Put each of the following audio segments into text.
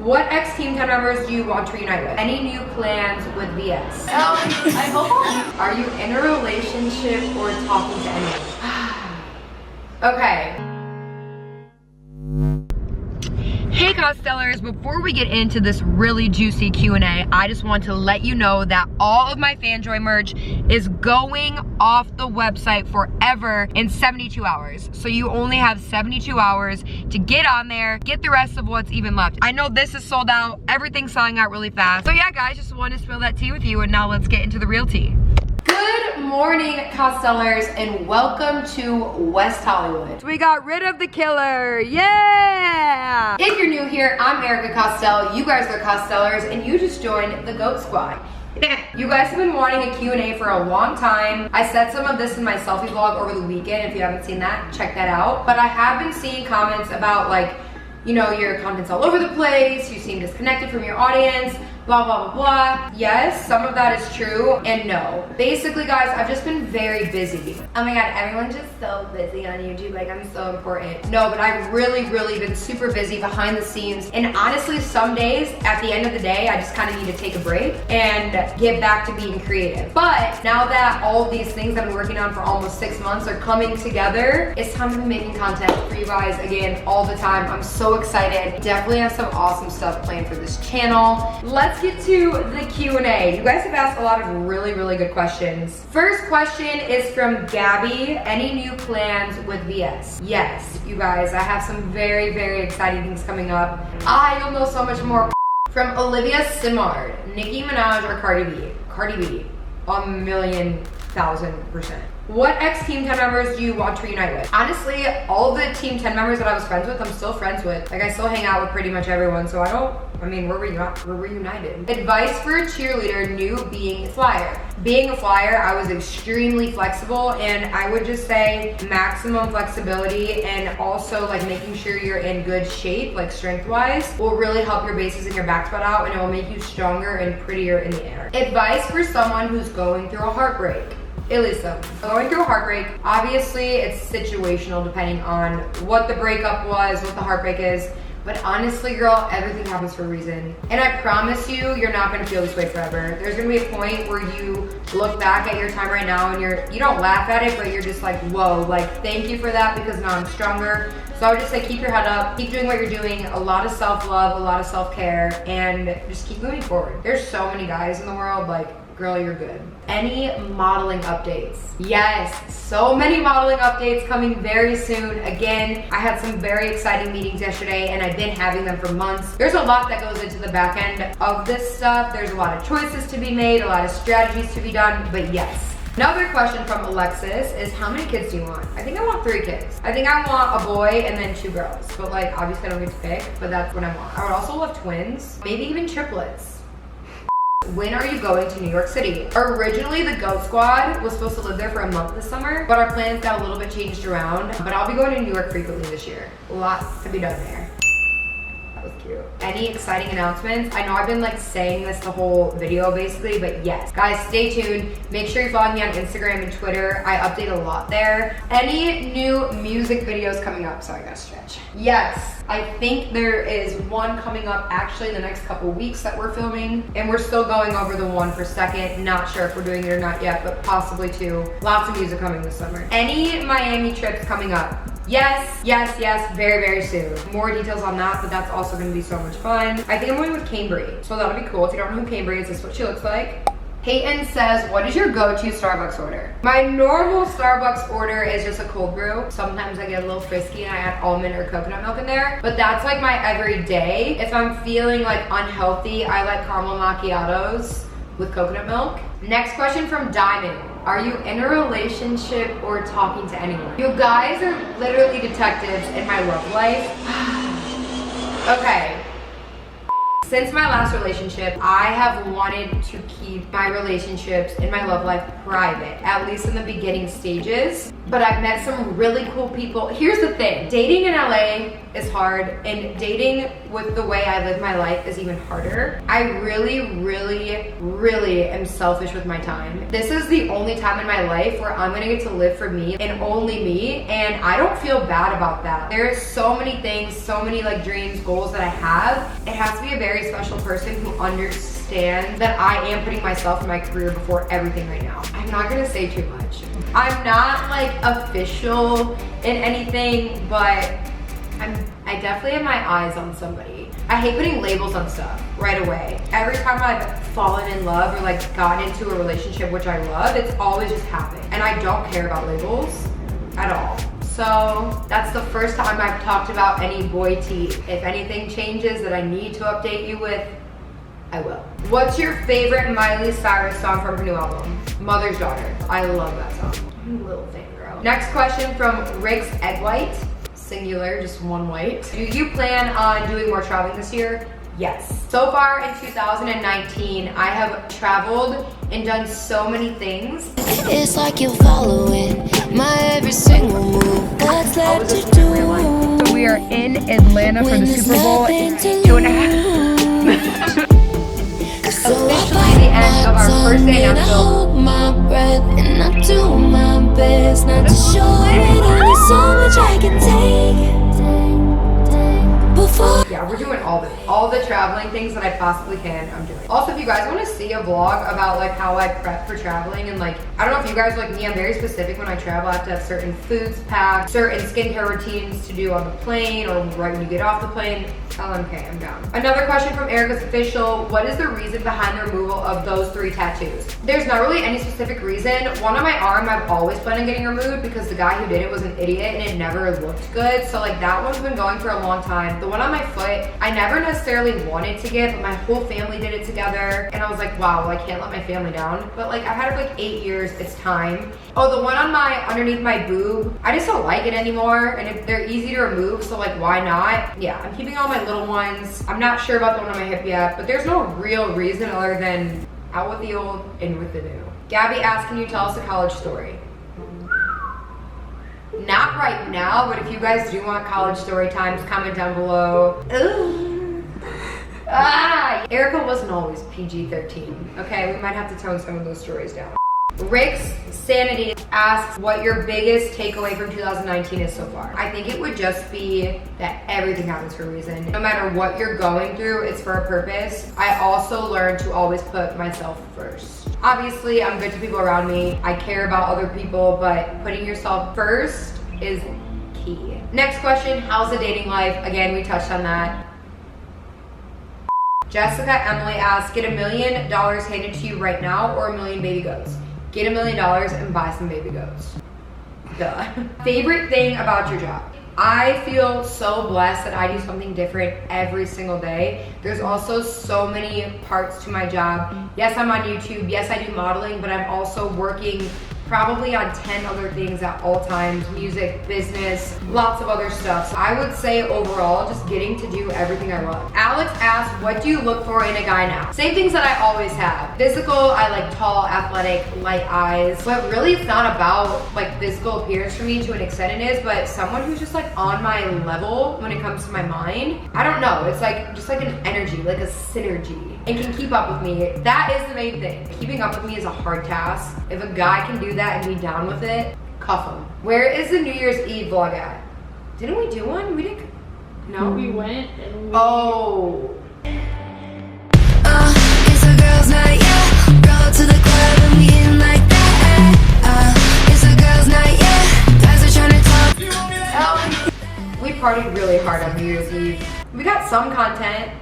What ex-Team 10 members do you want to reunite with? Any new plans with VS? I hope. Are you in a relationship or talking to anyone? Okay. Hey Costellers, before we get into this really juicy Q&A, I just want to let you know that all of my FanJoy merch is going off the website forever in 72 hours. So you only have 72 hours to get on there, get the rest of what's even left. I know this is sold out, everything's selling out really fast. So yeah guys, just wanted to spill that tea with you, and now let's get into the real tea. Good morning, Costellers, and welcome to West Hollywood. So we got rid of the killer, yeah! If you're new here, I'm Erika Costell, you guys are Costellers, and you just joined the GOAT Squad. You guys have been wanting a Q&A for a long time. I said some of this in my selfie vlog over the weekend. If you haven't seen that, check that out. But I have been seeing comments about like, you know, your content's all over the place, you seem disconnected from your audience, blah, blah, blah, blah. Yes, some of that is true, and no. Basically, guys, I've just been very busy. Oh my God, everyone's just so busy on YouTube, like I'm so important. No, but I've really been super busy behind the scenes, and honestly, some days, at the end of the day, I just kind of need to take a break and get back to being creative. But now that all of these things that I've been working on for almost 6 months are coming together, it's time to be making content for you guys again all the time. I'm so excited. Definitely have some awesome stuff planned for this channel. Let's get to the Q&A. You guys have asked a lot of really good questions. First question is from Gabby. Any new plans with VS? Yes, you guys, I have some very exciting things coming up. You'll know so much more. From Olivia Simard. Nicki Minaj or Cardi B? Cardi B. 1,000,000%. What ex-Team 10 members do you want to reunite with? Honestly, all the Team 10 members that I was friends with, I'm still friends with. Like, I still hang out with pretty much everyone, so we're reunited. Advice for a cheerleader new being a flyer. Being a flyer, I was extremely flexible, and I would just say maximum flexibility and also like making sure you're in good shape, like strength-wise, will really help your bases and your back spread out, and it will make you stronger and prettier in the air. Advice for someone who's going through a heartbreak. Elisa, going through a heartbreak, obviously it's situational depending on what the breakup was, what the heartbreak is, but honestly girl, everything happens for a reason. And I promise you, you're not gonna feel this way forever. There's gonna be a point where you look back at your time right now and you don't laugh at it, but you're just like, whoa, like thank you for that because now I'm stronger. So I would just say keep your head up, keep doing what you're doing, a lot of self-love, a lot of self-care, and just keep moving forward. There's so many guys in the world, like, girl, you're good. Any modeling updates? Yes, so many modeling updates coming very soon. Again, I had some very exciting meetings yesterday and I've been having them for months. There's a lot that goes into the back end of this stuff. There's a lot of choices to be made, a lot of strategies to be done, but yes. Another question from Alexis is how many kids do you want? I think I want 3 kids. I think I want a boy and then 2 girls. But like, obviously I don't get to pick, but that's what I want. I would also love twins, maybe even triplets. When are you going to New York City? Originally, the GOAT Squad was supposed to live there for a month this summer, but our plans got a little bit changed around. But I'll be going to New York frequently this year. Lots to be done there. That was cute. Any exciting announcements? I know I've been like saying this the whole video basically, but yes. Guys, stay tuned. Make sure you follow me on Instagram and Twitter. I update a lot there. Any new music videos coming up? Sorry, I gotta stretch. Yes. I think there is one coming up actually in the next couple weeks that we're filming, and we're still going over the one for second. Not sure if we're doing it or not yet, but possibly 2. Lots of music coming this summer. Any Miami trips coming up? Yes, very soon. More details on that, but that's also gonna be so much fun. I think I'm going with Cambry, so that'll be cool. If you don't know who Cambry is, this is what she looks like. Peyton says, what is your go-to Starbucks order? My normal Starbucks order is just a cold brew. Sometimes I get a little frisky and I add almond or coconut milk in there, but that's like my everyday. If I'm feeling like unhealthy, I like caramel macchiatos with coconut milk. Next question from Diamond. Are you in a relationship or talking to anyone? You guys are literally detectives in my love life. Okay. Since my last relationship, I have wanted to keep my relationships and my love life private, at least in the beginning stages. But I've met some really cool people. Here's the thing, dating in LA is hard, and dating with the way I live my life is even harder. I really am selfish with my time. This is the only time in my life where I'm gonna get to live for me and only me, and I don't feel bad about that. There's so many things, so many like dreams, goals that I have. It has to be a very special person who understands that I am putting myself and my career before everything right now. I'm not gonna say too much. I'm not like official in anything, but I definitely have my eyes on somebody. I hate putting labels on stuff right away. Every time I've fallen in love or like gotten into a relationship, which I love, it's always just happened. And I don't care about labels at all. So that's the first time I've talked about any boy tea. If anything changes that I need to update you with, I will. What's your favorite Miley Cyrus song from her new album? Mother's Daughter. I love that song. I'm a little fangirl. Next question from Rick's Egg White. Singular, just one white. Do you plan on doing more traveling this year? Yes. So far in 2019, I have traveled and done so many things. It's like you're following my every single move. What's left to do? So we are in Atlanta for the Super Bowl in 2.5. Officially the end of our first day in Nashville. Hold my breath and I do my best not to show it. Only so much I can take before. Yeah, we're doing all the traveling things that I possibly can. I'm doing. Also, if you guys want to see a vlog about like how I prep for traveling and like, I don't know if you guys are like me, I'm very specific when I travel. I have to have certain foods packed, certain skincare routines to do on the plane or right when you get off the plane. LMK, I'm down. Another question from Erika's Official. What is the reason behind the removal of those 3 tattoos? There's not really any specific reason. One on my arm, I've always planned on getting removed because the guy who did it was an idiot and it never looked good. So like that one's been going for a long time. The one on my foot, I never necessarily wanted to get, but my whole family did it together. And I was like, wow, well, I can't let my family down. But like I've had it for like 8 years, it's time. Oh, the one on underneath my boob, I just don't like it anymore. And if they're easy to remove, so like why not? Yeah, I'm keeping all my little ones. I'm not sure about the one on my hip yet, but there's no real reason other than out with the old, in with the new. Gabby asked, can you tell us a college story? Not right now, but if you guys do want college story times, comment down below. Erika wasn't always PG-13. Okay, we might have to tone some of those stories down. Rick's Sanity asks what your biggest takeaway from 2019 is so far. I think it would just be that everything happens for a reason. No matter what you're going through, it's for a purpose. I also learned to always put myself first. Obviously, I'm good to people around me. I care about other people, but putting yourself first is key. Next question, how's the dating life? Again, we touched on that. Jessica Emily asks, get $1 million handed to you right now or 1 million baby goats? Get $1 million and buy some baby goats. Duh. Favorite thing about your job? I feel so blessed that I do something different every single day. There's also so many parts to my job. Yes, I'm on YouTube. Yes, I do modeling, but I'm also working probably on 10 other things at all times, music, business, lots of other stuff. So I would say overall, just getting to do everything I love. Alex asked, what do you look for in a guy now? Same things that I always have. Physical, I like tall, athletic, light eyes, but really it's not about like physical appearance for me. To an extent it is, but someone who's just like on my level when it comes to my mind. I don't know, it's like just like an energy, like a synergy, and can keep up with me. That is the main thing. Keeping up with me is a hard task. If a guy can do that and be down with it, cuff him. Where is the New Year's Eve vlog at? Didn't we do one? We didn't. No? We went and we... Oh. It's a girls' night, yeah. Go to the club and we in like that. It's a girls' night, yeah. Guys are trying to talk. We partied really hard on New Year's Eve. We got some content.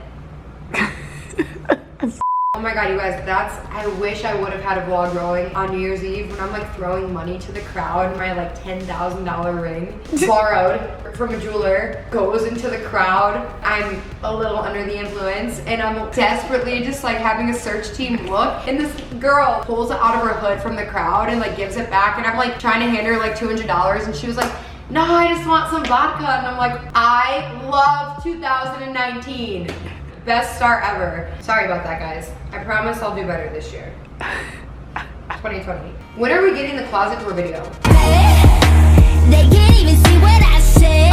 Oh my god, you guys, I wish I would have had a vlog rolling on New Year's Eve when I'm like throwing money to the crowd. My like $10,000 ring, borrowed from a jeweler, goes into the crowd. I'm a little under the influence and I'm desperately just like having a search team look, and this girl pulls it out of her hood from the crowd and like gives it back, and I'm like trying to hand her like $200, and she was like, no, I just want some vodka. And I'm like, I love 2019. Best start ever. Sorry about that, guys. I promise I'll do better this year. 2020. When are we getting the closet tour video? They can't even see what I said.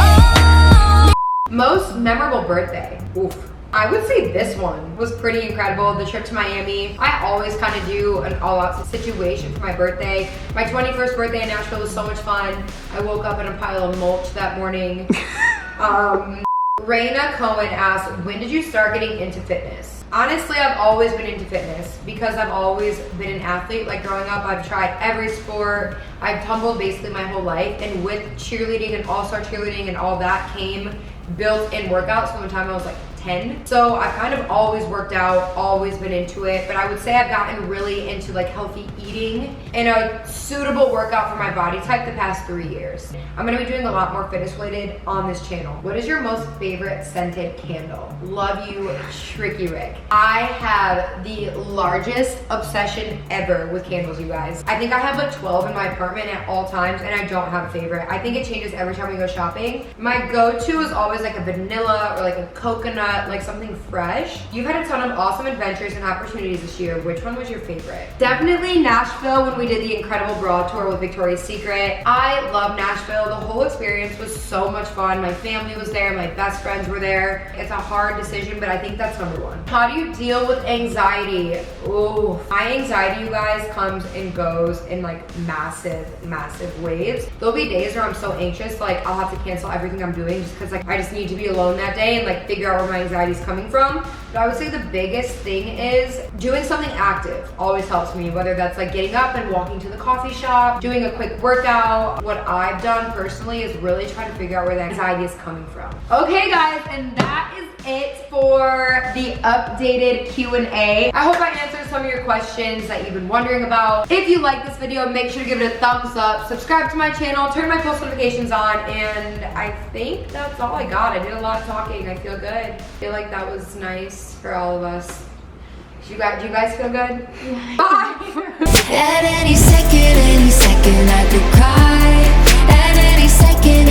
Most memorable birthday. Oof. I would say this one was pretty incredible. The trip to Miami. I always kind of do an all-out situation for my birthday. My 21st birthday in Nashville was so much fun. I woke up in a pile of mulch that morning. Raina Cohen asked, when did you start getting into fitness? Honestly, I've always been into fitness because I've always been an athlete. Like growing up, I've tried every sport. I've tumbled basically my whole life. And with cheerleading and all-star cheerleading and all that came built-in workouts from the time I was like 10. So I've kind of always worked out, always been into it, but I would say I've gotten really into like healthy eating and a suitable workout for my body type the past 3 years. I'm gonna be doing a lot more fitness related on this channel. What is your most favorite scented candle? Love you, Tricky Rick. I have the largest obsession ever with candles, you guys. I think I have like 12 in my apartment at all times and I don't have a favorite. I think it changes every time we go shopping. My go-to is always like a vanilla or like a coconut, like something fresh. You've had a ton of awesome adventures and opportunities this year. Which one was your favorite? Definitely Nashville when we did the incredible bra tour with Victoria's Secret. I love Nashville. The whole experience was so much fun. My family was there, my best friends were there. It's a hard decision, but I think that's number one. How do you deal with anxiety? Ooh, my anxiety, you guys, comes and goes in like massive waves. There'll be days where I'm so anxious, like I'll have to cancel everything I'm doing just because like I just need to be alone that day and like figure out where my anxiety is coming from. But I would say the biggest thing is doing something active always helps me, whether that's like getting up and walking to the coffee shop, doing a quick workout. What I've done personally is really try to figure out where the anxiety is coming from. Okay guys, and that is it for the updated Q&A. I hope I answered some of your questions that you've been wondering about. If you like this video, make sure to give it a thumbs up, subscribe to my channel, turn my post notifications on, and I think that's all I got. I did a lot of talking. I feel good. I feel like that was nice for all of us. Do you guys feel good? Yeah. Bye! At any second I could cry. At any second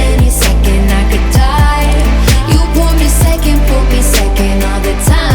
I could die. You put me second all the time.